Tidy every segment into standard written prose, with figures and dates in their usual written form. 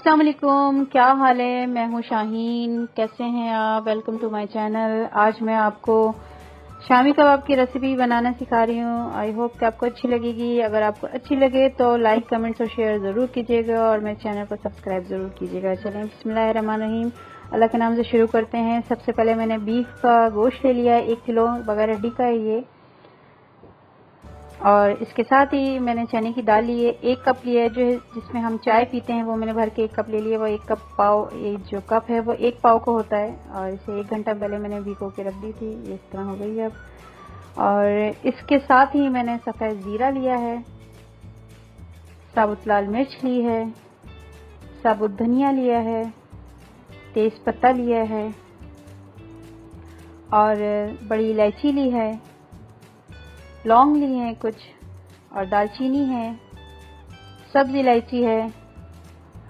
अस्सलाम वालेकुम, क्या हाल है। मैं हूँ शाहीन। कैसे हैं आप? Welcome to my channel. आज मैं आपको शामी कबाब की रेसिपी बनाना सिखा रही हूँ। आई होप कि आपको अच्छी लगेगी। अगर आपको अच्छी लगे तो लाइक, कमेंट्स और शेयर ज़रूर कीजिएगा और मेरे चैनल को सब्सक्राइब ज़रूर कीजिएगा। चलें बिस्मिल्लाहिर्रहमानिर्रहीम, अल्लाह के नाम से शुरू करते हैं। सबसे पहले मैंने बीफ का गोश्त ले लिया है, 1 किलो बगैर हड्डी का है ये। और इसके साथ ही मैंने चने की दाल ली है, 1 कप लिया है, जो है जिसमें हम चाय पीते हैं वो मैंने भर के 1 कप ले लिया। वो 1 कप पाव, ये जो कप है वो 1 पाव का होता है। और इसे 1 घंटा पहले मैंने भिगो के रख दी थी, ये इस तरह हो गई है अब। और इसके साथ ही मैंने सफ़ेद ज़ीरा लिया है, साबुत लाल मिर्च ली है, साबुत धनिया लिया है, तेज पत्ता लिया है और बड़ी इलायची ली है, लौंग ली हैं कुछ और दालचीनी है, सब्ज इलायची है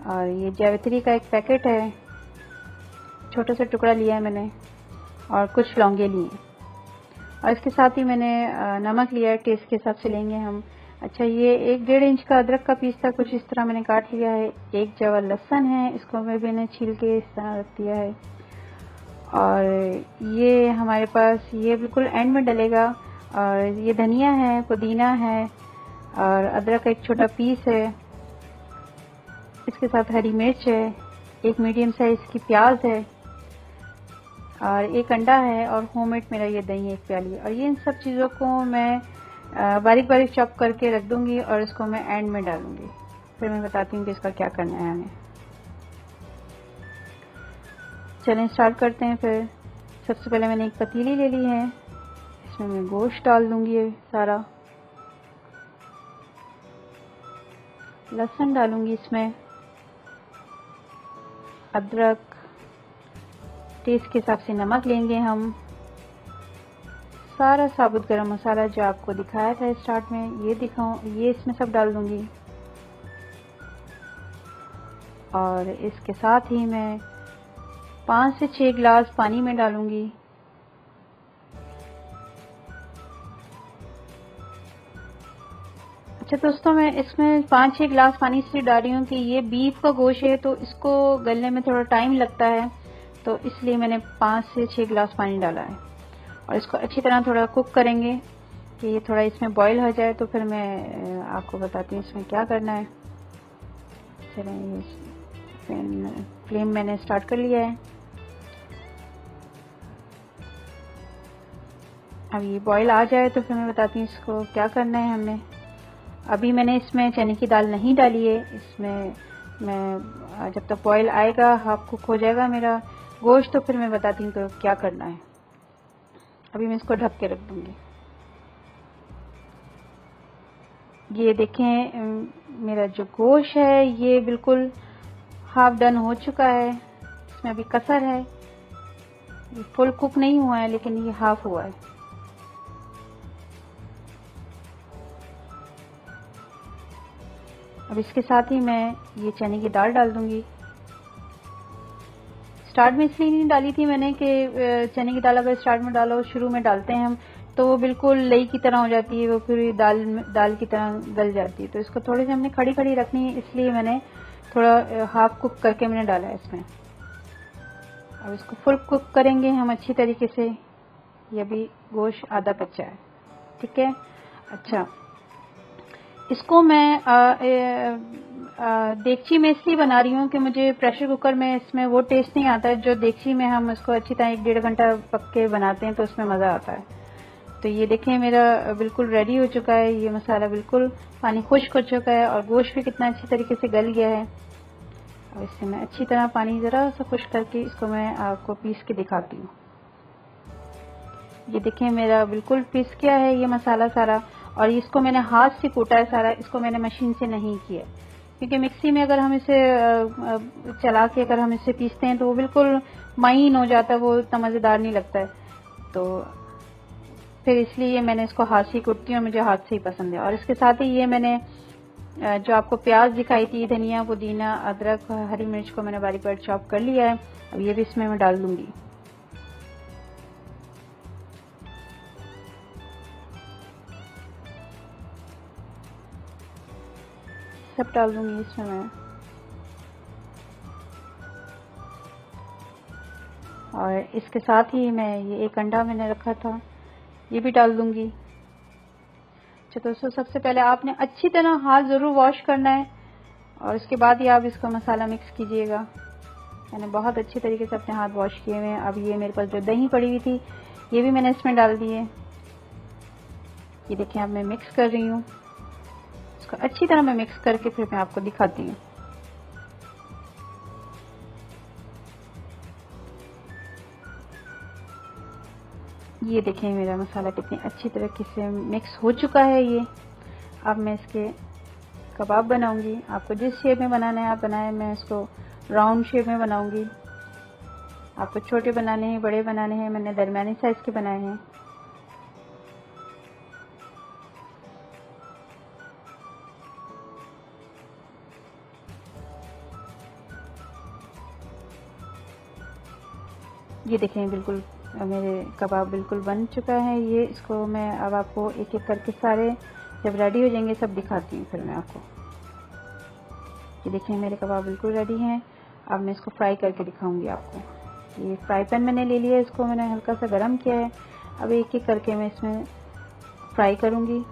और ये जावित्री का एक पैकेट है, छोटा सा टुकड़ा लिया है मैंने और कुछ लौंगे लिए। और इसके साथ ही मैंने नमक लिया है, टेस्ट के हिसाब से लेंगे हम। अच्छा, ये 1-1.5 इंच का अदरक का पीस था, कुछ इस तरह मैंने काट लिया है। 1 जवा लहसुन है, इसको मैंने छील के इस तरह रख दिया है। और ये हमारे पास ये बिल्कुल एंड में डलेगा। और ये धनिया है, पुदीना है और अदरक का एक छोटा पीस है। इसके साथ हरी मिर्च है, 1 मीडियम साइज की प्याज है और 1 अंडा है और होममेड मेरा ये दही है 1 प्याली। और ये इन सब चीज़ों को मैं बारीक बारीक चॉप करके रख दूंगी और इसको मैं एंड में डालूंगी। फिर मैं बताती हूँ कि इसका क्या करना है हमें। चलें स्टार्ट करते हैं। फिर सबसे पहले मैंने एक पतीली ले ली है, इसमें मैं गोश्त डाल दूंगी, सारा लहसुन डालूंगी, इसमें अदरक, टेस्ट के हिसाब से नमक लेंगे हम, सारा साबुत गरम मसाला जो आपको दिखाया था स्टार्ट में ये इसमें सब डाल दूंगी। और इसके साथ ही मैं 5 से 6 गिलास पानी में डालूंगी। अच्छा दोस्तों, मैं इसमें 5-6 गिलास पानी इसलिए डाल रही हूँ कि ये बीफ का गोश्त है तो इसको गलने में थोड़ा टाइम लगता है, तो इसलिए मैंने 5 से 6 गिलास पानी डाला है। और इसको अच्छी तरह थोड़ा कुक करेंगे कि ये थोड़ा इसमें बॉईल हो जाए। तो फिर मैं आपको बताती हूँ इसमें क्या करना है। चलें, फ्लेम मैंने स्टार्ट कर लिया है। अब ये बॉईल आ जाए तो फिर मैं बताती हूँ इसको क्या करना है हमने। अभी मैंने इसमें चने की दाल नहीं डाली है, इसमें मैं जब तक बॉईल आएगा, हाफ कुक हो जाएगा मेरा गोश्त, तो फिर मैं बताती हूँ तो क्या करना है। अभी मैं इसको ढक के रख दूंगी। ये देखें, मेरा जो गोश्त है ये बिल्कुल हाफ डन हो चुका है, इसमें अभी कसर है, ये फुल कुक नहीं हुआ है लेकिन ये हाफ हुआ है। अब इसके साथ ही मैं ये चने की दाल डाल दूंगी। स्टार्ट में इसलिए नहीं डाली थी मैंने कि चने की दाल अगर स्टार्ट में डालो, शुरू में डालते हैं हम, तो वो बिल्कुल लई की तरह हो जाती है, वो फिर दाल की तरह गल जाती है। तो इसको थोड़ी सी हमने खड़ी खड़ी रखनी है, इसलिए मैंने थोड़ा हाफ कुक करके मैंने डाला है इसमें। अब इसको फुल कुक करेंगे हम अच्छी तरीके से। ये भी गोश्त आधा कच्चा है, ठीक है। अच्छा, इसको मैं देगची में इसलिए बना रही हूँ कि मुझे प्रेशर कुकर में इसमें वो टेस्ट नहीं आता है जो देगची में हम इसको अच्छी तरह 1-1.5 घंटा पक के बनाते हैं, तो उसमें मज़ा आता है। तो ये देखें, मेरा बिल्कुल रेडी हो चुका है, ये मसाला बिल्कुल पानी खुश्क हो चुका है और गोश्त भी कितना अच्छी तरीके से गल गया है। और इससे मैं अच्छी तरह पानी ज़रा सा खुश्क करके इसको मैं आपको पीस के दिखाती हूँ। ये देखें, मेरा बिल्कुल पीस गया है ये मसाला सारा। और इसको मैंने हाथ से कूटा है सारा, इसको मैंने मशीन से नहीं किया, क्योंकि मिक्सी में अगर हम इसे चला के अगर हम इसे पीसते हैं तो वो बिल्कुल महीन हो जाता है, वो इतना मज़ेदार नहीं लगता है। तो फिर इसलिए मैंने इसको हाथ से कूटती हूँ, मुझे हाथ से ही पसंद है। और इसके साथ ही ये मैंने जो आपको प्याज दिखाई थी, धनिया, पुदीना, अदरक, हरी मिर्च को मैंने बारीक बारीक चॉप कर लिया है। अब ये भी इसमें मैं डाल दूंगी। सब डाल दूंगी इसमें मैं। और इसके साथ ही मैं ये एक अंडा मैंने रखा था, ये भी डाल दूंगी। अच्छा दोस्तों, सबसे पहले आपने अच्छी तरह हाथ ज़रूर वॉश करना है और उसके बाद ही आप इसको मसाला मिक्स कीजिएगा। मैंने बहुत अच्छे तरीके से अपने हाथ वॉश किए हुए हैं। अब ये मेरे पास जो दही पड़ी हुई थी ये भी मैंने इसमें डाल दी है। ये देखिए, अब मैं मिक्स कर रही हूँ इसको अच्छी तरह। मैं मिक्स करके फिर मैं आपको दिखाती हूँ। ये देखिए मेरा मसाला कितनी अच्छी तरीके से मिक्स हो चुका है ये। अब मैं इसके कबाब बनाऊंगी। आपको जिस शेप में बनाना है आप बनाएं। मैं इसको राउंड शेप में बनाऊंगी। आपको छोटे बनाने हैं, बड़े बनाने हैं, मैंने दरमियानी साइज के बनाए हैं। ये देखें, बिल्कुल मेरे कबाब बिल्कुल बन चुका है ये। इसको मैं अब आपको एक एक करके सारे जब रेडी हो जाएंगे सब दिखाती हूँ फिर मैं आपको। ये देखें, मेरे कबाब बिल्कुल रेडी हैं। अब मैं इसको फ्राई करके दिखाऊंगी आपको। ये फ्राई पैन मैंने ले लिया है, इसको मैंने हल्का सा गर्म किया है। अब एक एक करके मैं इसमें फ्राई करूंगी।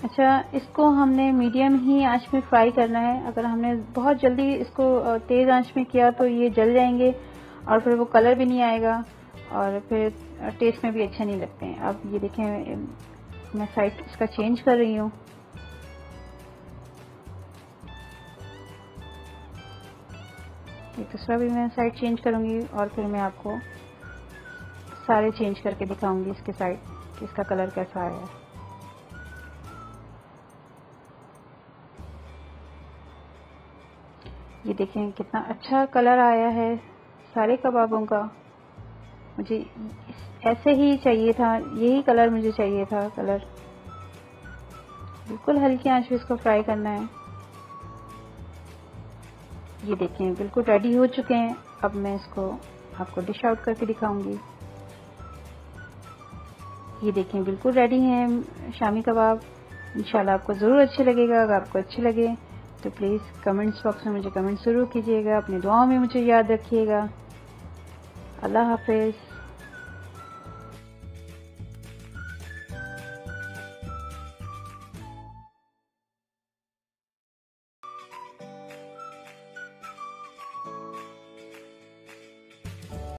अच्छा, इसको हमने मीडियम ही आंच में फ्राई करना है। अगर हमने बहुत जल्दी इसको तेज आंच में किया तो ये जल जाएंगे और फिर वो कलर भी नहीं आएगा और फिर टेस्ट में भी अच्छा नहीं लगते हैं। अब ये देखें, मैं साइड इसका चेंज कर रही हूँ। ये दूसरा भी मैं साइड चेंज करूंगी और फिर मैं आपको सारे चेंज करके दिखाऊंगी इसके साइड कि इसका कलर कैसा आया है। ये देखें कितना अच्छा कलर आया है सारे कबाबों का। मुझे ऐसे ही चाहिए था, यही कलर मुझे चाहिए था। कलर बिल्कुल हल्की आंच पे इसको फ्राई करना है। ये देखें, बिल्कुल रेडी हो चुके हैं। अब मैं इसको आपको डिश आउट करके दिखाऊंगी। ये देखें, बिल्कुल रेडी हैं शामी कबाब। इंशाल्लाह आपको ज़रूर अच्छे लगेगा। अगर आपको अच्छे लगे तो प्लीज़ कमेंट्स बॉक्स में मुझे कमेंट ज़रूर कीजिएगा। अपनी दुआओं में मुझे याद रखिएगा। अल्लाह हाफिज़।